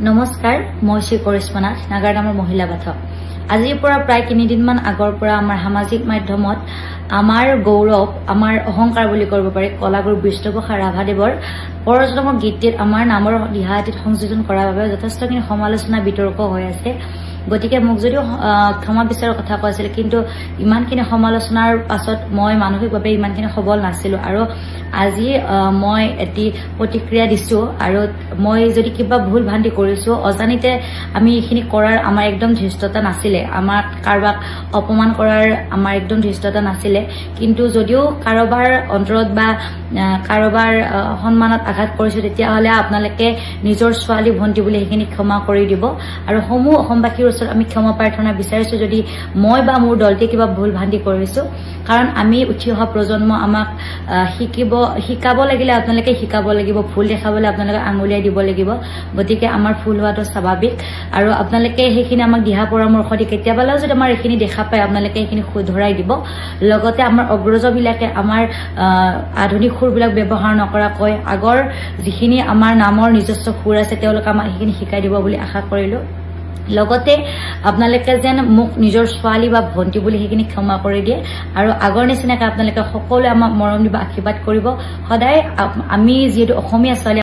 নমস্কাৰ মই শ্ৰী কৰিশ্মা নাথ নাগাৰদামৰ মহিলা বাথক আজিৰ পৰা প্ৰায় 3 দিন মান আগৰ পৰা আমাৰ সামাজিক মাধ্যমত আমাৰ গৌৰৱ আমাৰ অহংকাৰ বুলি কৰিব পাৰি কলাগুৰু বিষ্ণুপ্ৰসাদ ৰাভাদেৱৰ পৰজন্মৰ গীতটিত আমাৰ নামৰ দিহাটিত সংযোজন কৰাৰ বাবে যথেষ্টখিনি সমালোচনা বিতৰ্ক হৈ আছে গতিকে মোক যদিও ক্ষমা বিচাৰৰ কথা কৈছিল কিন্তু ইমানখিনি সমালোচনাৰ পাছত মই মানসিকভাৱে ইমানখিনি সবল নাছিলো আৰু আজি মই এটি প্ৰতিক্ৰিয়া দিছো আৰু মই যদি কিবা ভুল ভ্ৰান্তি কৰিছো অজানিতে আমি এখিনি কৰাৰ আমাৰ একদম ধৃষ্টতা নাছিলে আমাৰ কাৰবাক অপমান কৰাৰ আমাৰ একদম ধৃষ্টতা নাছিলে কিন্তু যদিও কাৰোবাৰ অন্তৰত বা কাৰোবাৰ সন্মানত আঘাত কৰিছো তেতিয়া হলে আপোনালোকে নিজৰ ছোৱালী ভন্টি বুলি এখিনি ক্ষমা কৰি দিব আৰু সমূহ অসমবাসীৰ ওচৰত আমি ক্ষমা প্ৰাৰ্থনা বিচাৰিছো যদি মই বা মোৰ দলতে কিবা ভুল ভ্ৰান্তি কৰিছো কাৰণ আমি উঠি অহা প্ৰজন্ম আমাক শিকাব লাগিলে আপোনালোকে শিকাব লাগিব ভুল দেখাবলৈ আপোনালোকে আঙুলিয়াই দিব লাগিব গতিকে আমাৰ ভুল হোৱাটো স্বাভাৱিক আৰু আপোনালোকে সেইখিনি আমাক দিহা পৰামৰ্শ দি কেতিয়াবালৈ যদি আমাৰ এইখিনি দেখা পায় আপোনালোকে এইখিনি শুধৰাই দিব লগতে আমাৰ অগ্ৰজবিলাকে আমাৰ আধুনিক সুৰবিলাক ব্যৱহাৰ নকৰাকৈ আগৰ যিখিনি আমাৰ নামৰ নিজস্ব সুৰ আছে তেওঁলোকে আমাক সেইখিনি শিকাই দিব বুলি আশা কৰিলো লগতে আপোনালোকে যেন মোক নিজৰ ছোৱালী বা ভন্টি বুলি সেইখিনি ক্ষমা কৰি দিয়ে আৰু আগৰ নিচিনাকৈ আপোনালোকে সকলোৱে আমাক মৰম দিব আশীৰ্বাদ কৰিব সদায় আমি যিহেতু অসমীয়া ছোৱালী